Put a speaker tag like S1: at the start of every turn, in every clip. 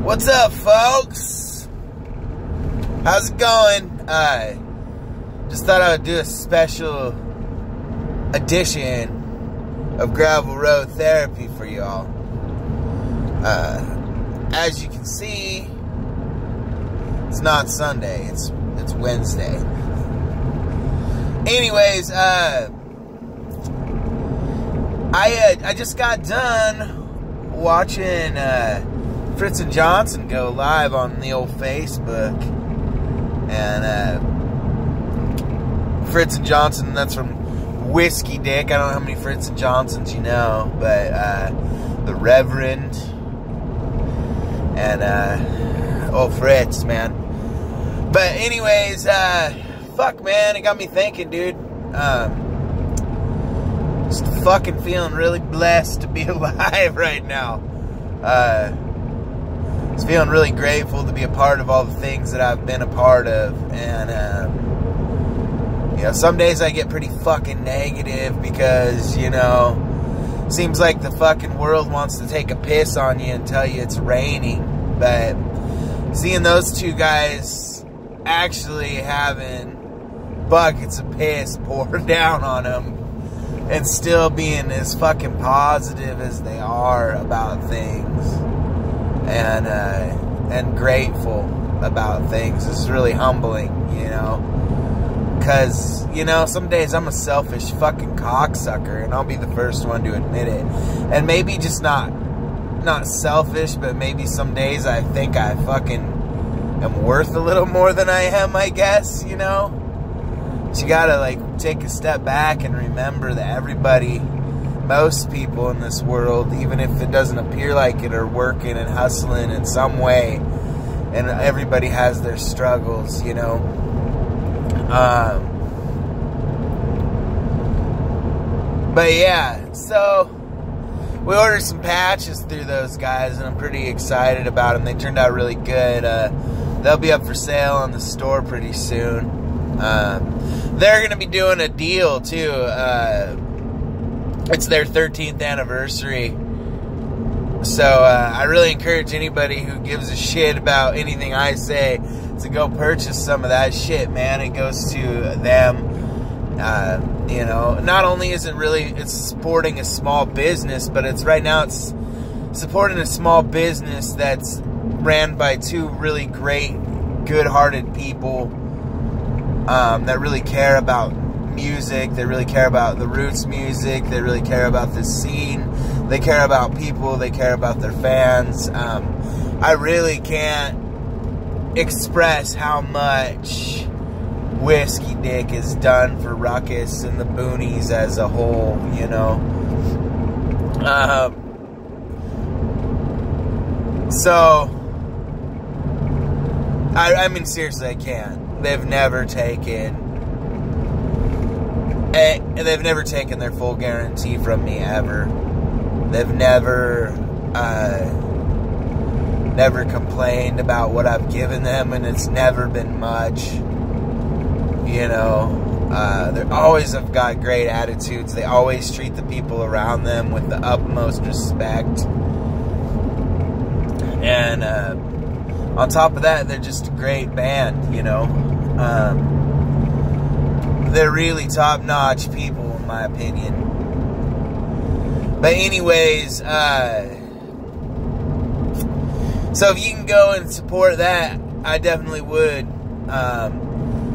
S1: What's up, folks? How's it going? Just thought I would do a special edition of Gravel Road Therapy for y'all. As you can see, it's not Sunday, it's Wednesday. Anyways, I just got done watching Fritz and Johnson go live on the old Facebook, and Fritz and Johnson, that's from WhiskeyDick. I don't know how many Fritz and Johnsons you know, but the Reverend and old Fritz, man. But anyways, fuck, man, it got me thinking, dude. Just fucking feeling really blessed to be alive right now. Just feeling really grateful to be a part of all the things that I've been a part of. And you know, some days I get pretty fucking negative because, you know, seems like the fucking world wants to take a piss on you and tell you it's raining. But seeing those two guys actually having buckets of piss poured down on them and still being as fucking positive as they are about things and grateful about things is really humbling, you know. Because, you know, some days I'm a selfish fucking cocksucker, and I'll be the first one to admit it. And maybe just not selfish, but maybe some days I think I fucking am worth a little more than I am, I guess, you know. But you gotta, like, take a step back and remember that everybody, most people in this world, even if it doesn't appear like it, are working and hustling in some way. And everybody has their struggles, you know. But yeah, so we ordered some patches through those guys, and I'm pretty excited about them. They turned out really good. They'll be up for sale on the store pretty soon. They're going to be doing a deal too. It's their 13th anniversary. So I really encourage anybody who gives a shit about anything I say to go purchase some of that shit, man. It goes to them. You know, not only is it really, it's supporting a small business, but it's right now it's supporting a small business that's ran by two really great, good-hearted people that really care about music. They really care about the roots music. They really care about the scene. They care about people. They care about their fans. I really can't express how much WhiskeyDick has done for Ruckus and the Boonies as a whole, you know. So, I mean, seriously, I can't. They've never taken their full guarantee from me, ever. They've never complained about what I've given them, and it's never been much. You know, they always have got great attitudes. They always treat the people around them with the utmost respect. And on top of that, they're just a great band, you know. They're really top-notch people, in my opinion. But anyways, so if you can go and support that, I definitely would.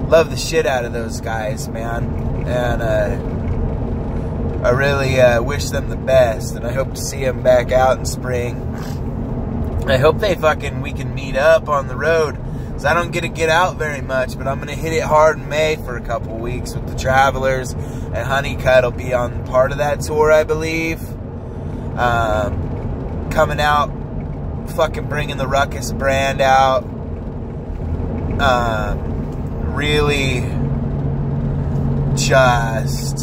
S1: Love the shit out of those guys, man. And I really wish them the best. And I hope to see them back out in spring. I hope we can meet up on the road. Because I don't get to get out very much. But I'm going to hit it hard in May for a couple weeks with the Travelers. And Honeycutt will be on part of that tour, I believe. Coming out, fucking bringing the Ruckus brand out. Really just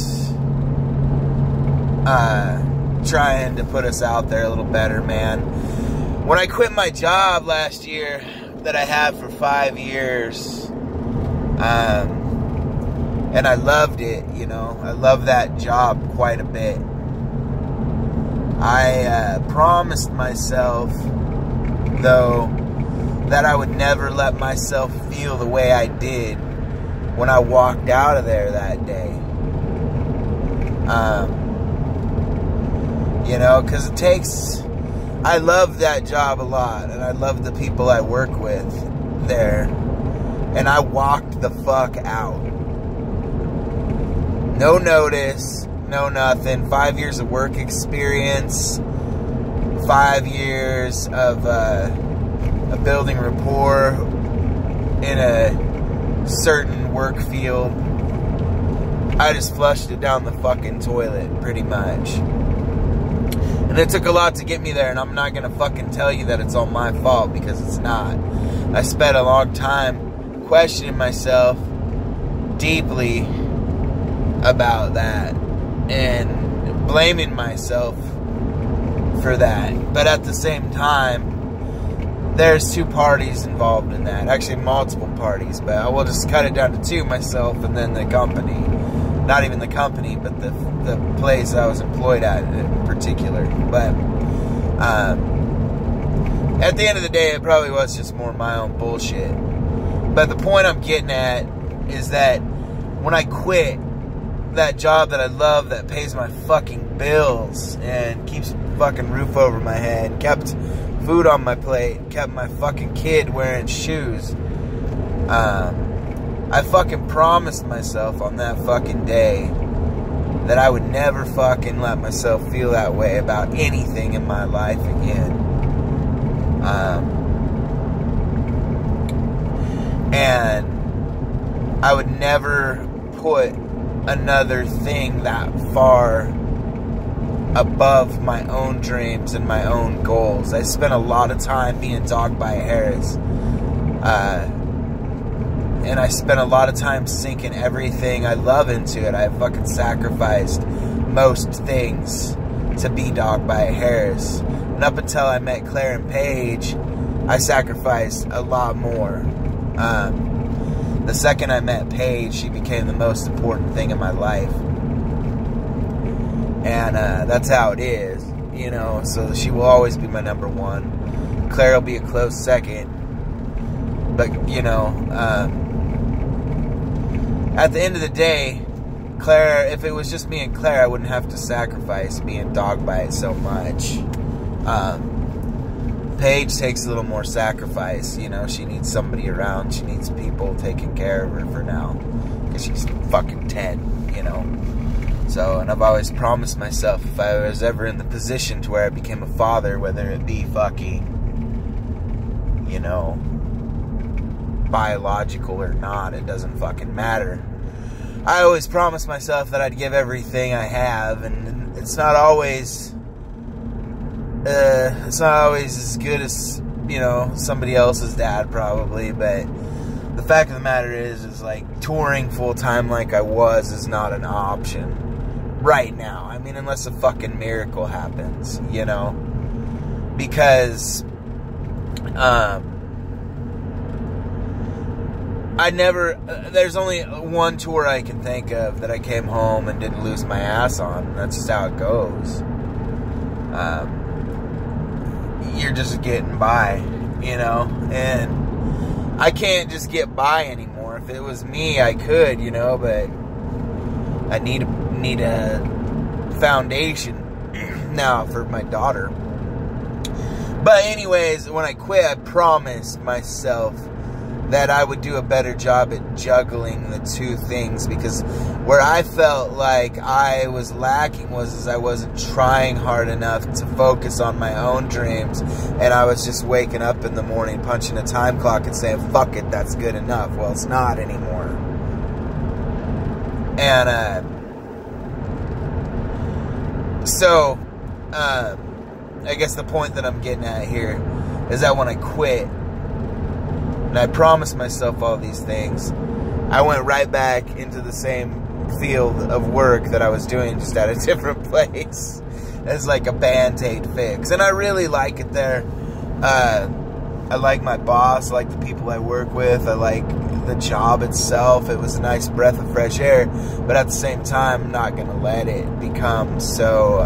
S1: trying to put us out there a little better, man. When I quit my job last year that I had for 5 years, and I loved it, you know, I love that job quite a bit. I promised myself though, that I would never let myself feel the way I did when I walked out of there that day. You know, because it takes... I love that job a lot, and I love the people I work with there. And I walked the fuck out. No notice, no nothing. 5 years of work experience. 5 years of building rapport in a certain work field. I just flushed it down the fucking toilet, pretty much. And it took a lot to get me there, and I'm not gonna fucking tell you that it's all my fault, because it's not. I spent a long time questioning myself deeply about that, and blaming myself for that. But at the same time, there's two parties involved in that. Actually, multiple parties, but I will just cut it down to two, myself and then the company. Not even the company, but the place I was employed at in particular. But at the end of the day, it probably was just more my own bullshit. But the point I'm getting at is that when I quit that job that I love, that pays my fucking bills and keeps a fucking roof over my head, kept food on my plate, kept my fucking kid wearing shoes, I fucking promised myself on that fucking day that I would never fucking let myself feel that way about anything in my life again. And I would never put another thing that far above my own dreams and my own goals. I spent a lot of time being dogged by Harris. And I spent a lot of time sinking everything I love into it. I fucking sacrificed most things to be dogged by Harris. And up until I met Claire and Paige, I sacrificed a lot more. The second I met Paige, she became the most important thing in my life. And that's how it is, you know. So she will always be my number one. Claire will be a close second. But, you know, at the end of the day, Claire, if it was just me and Claire, I wouldn't have to sacrifice being dogged by it so much. Paige takes a little more sacrifice, you know. She needs somebody around. She needs people taking care of her for now, because she's fucking 10, you know. So, and I've always promised myself, if I was ever in the position to where I became a father, whether it be fucking, you know, biological or not, it doesn't fucking matter. I always promised myself that I'd give everything I have, and it's not always as good as, you know, somebody else's dad probably, but the fact of the matter is like, touring full-time like I was is not an option right now. I mean, unless a fucking miracle happens, you know, because there's only one tour I can think of that I came home and didn't lose my ass on. That's just how it goes. You're just getting by, you know, and I can't just get by anymore. If it was me, I could, you know, but I need a foundation now for my daughter. But anyways, when I quit, I promised myself that I would do a better job at juggling the two things, because where I felt like I was lacking was I wasn't trying hard enough to focus on my own dreams, and I was just waking up in the morning, punching a time clock and saying, fuck it, that's good enough. Well, it's not anymore. And so I guess the point that I'm getting at here is that when I quit, and I promised myself all these things, I went right back into the same field of work that I was doing, just at a different place. It's like a Band-Aid fix. And I really like it there. I like my boss, I like the people I work with, I like the job itself. It was a nice breath of fresh air. But at the same time, I'm not going to let it become so,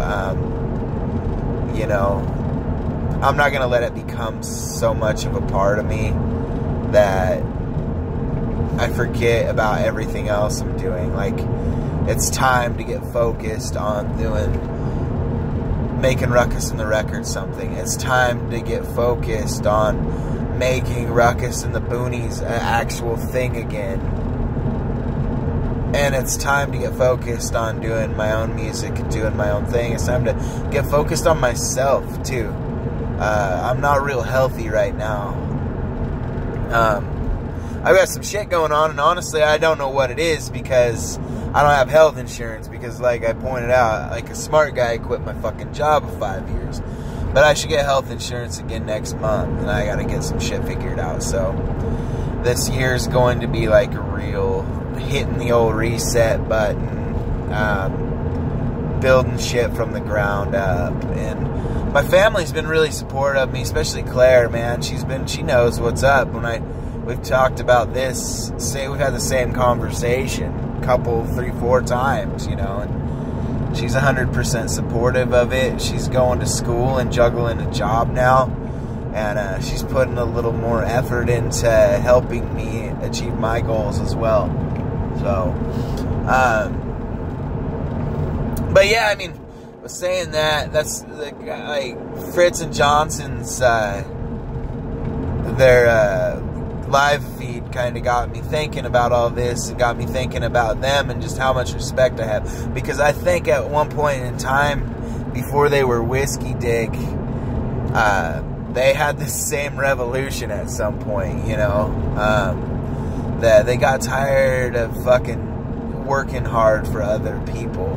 S1: you know, I'm not going to let it become so much of a part of me that I forget about everything else I'm doing. Like, it's time to get focused on making Ruckus in the Record something. It's time to get focused on making Ruckus in the Boonies an actual thing again. And it's time to get focused on doing my own music and doing my own thing. It's time to get focused on myself, too. I'm not real healthy right now. I've got some shit going on, and honestly, I don't know what it is because I don't have health insurance. Because, like I pointed out, like a smart guy, I quit my fucking job of 5 years. But I should get health insurance again next month, and I gotta get some shit figured out. So, this year's going to be like a real hitting the old reset button, building shit from the ground up. And my family's been really supportive of me, especially Claire, man. She knows what's up. We've talked about this, we've had the same conversation a couple, 3, 4 times, you know, and she's 100% supportive of it. She's going to school and juggling a job now, and she's putting a little more effort into helping me achieve my goals as well. So, but yeah, I mean, I was saying that's like Fritz and Johnson's their live feed kind of got me thinking about all this and got me thinking about them and just how much respect I have. Because I think at one point in time, before they were Whiskey Dick, they had the same revolution at some point, you know. That they got tired of fucking working hard for other people.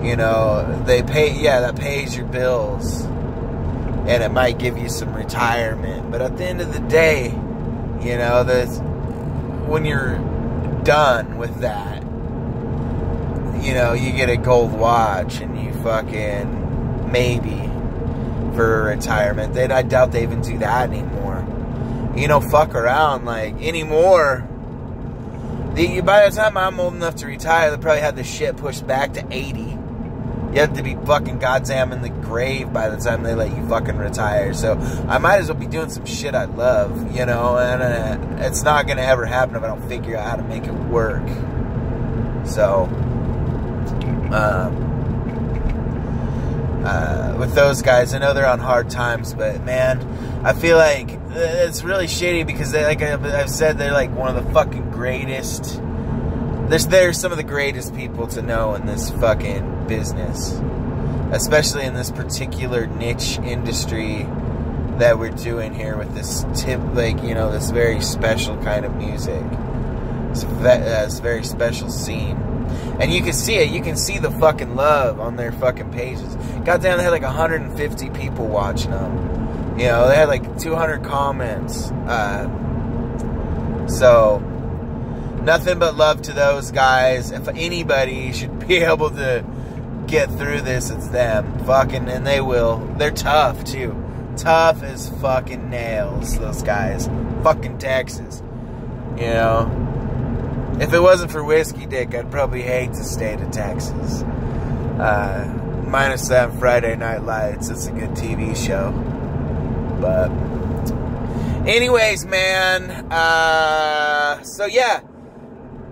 S1: You know, that pays your bills, and it might give you some retirement. But at the end of the day, you know, when you're done with that, you know, you get a gold watch and you fucking maybe for a retirement. I doubt they even do that anymore. You know, fuck around, like, anymore. By the time I'm old enough to retire, they'll probably have the shit pushed back to 80. You have to be fucking goddamn in the grave by the time they let you fucking retire. So, I might as well be doing some shit I love, you know, and it's not gonna ever happen if I don't figure out how to make it work. So, with those guys, I know they're on hard times, but man, I feel like it's really shitty because they, like I've said, they're like one of the fucking greatest. They're some of the greatest people to know in this fucking business, especially in this particular niche industry that we're doing here with this this very special kind of music. It's a very special scene. And you can see it. You can see the fucking love on their fucking pages. Goddamn, they had like 150 people watching them. You know, they had like 200 comments. So, nothing but love to those guys. If anybody should be able to get through this, it's them. Fucking, and they will. They're tough, too. Tough as fucking nails, those guys. Fucking Texas. You know? If it wasn't for Whiskey Dick, I'd probably hate to stay to Texas. Minus that Friday Night Lights. It's a good TV show. But anyways, man. So yeah.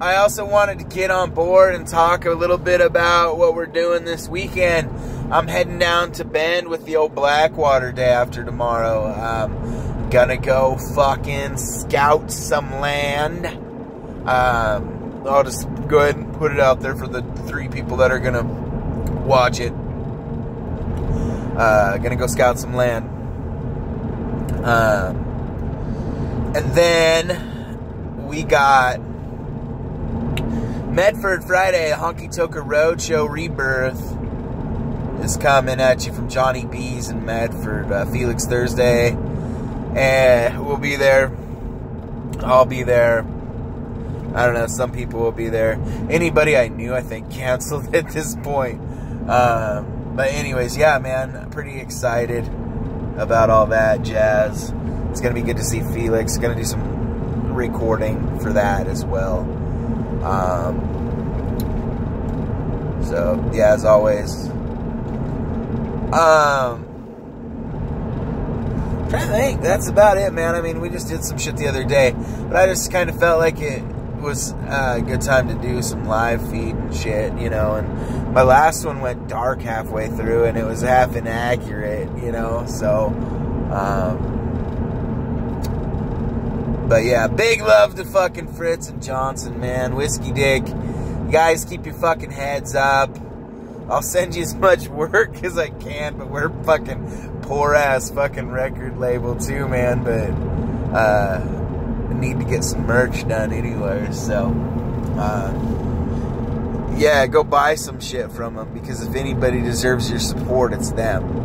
S1: I also wanted to get on board and talk a little bit about what we're doing this weekend. I'm heading down to Bend with the old Blackwater day after tomorrow. Gonna go fucking scout some land. I'll just go ahead and put it out there for the 3 people that are gonna watch it. Gonna go scout some land. And then we got Medford Friday, Honky Tonka Roadshow Rebirth is coming at you from Johnny B's in Medford. Felix Thursday, and we'll be there. I'll be there. I don't know, some people will be there. Anybody I knew, I think, canceled at this point. But anyways, yeah, man, I'm pretty excited about all that jazz. It's going to be good to see Felix. Going to do some recording for that as well. So, yeah, as always. trying to think. That's about it, man. I mean, we just did some shit the other day, but I just kind of felt like it was a good time to do some live feed and shit, you know. And my last one went dark halfway through, and it was half inaccurate, you know. So, but yeah, big love to fucking Fritz and Johnson, man. Whiskey Dick, you guys keep your fucking heads up. I'll send you as much work as I can, but we're fucking poor ass fucking record label too, man. But I need to get some merch done anyway. So yeah, go buy some shit from them, because if anybody deserves your support, it's them.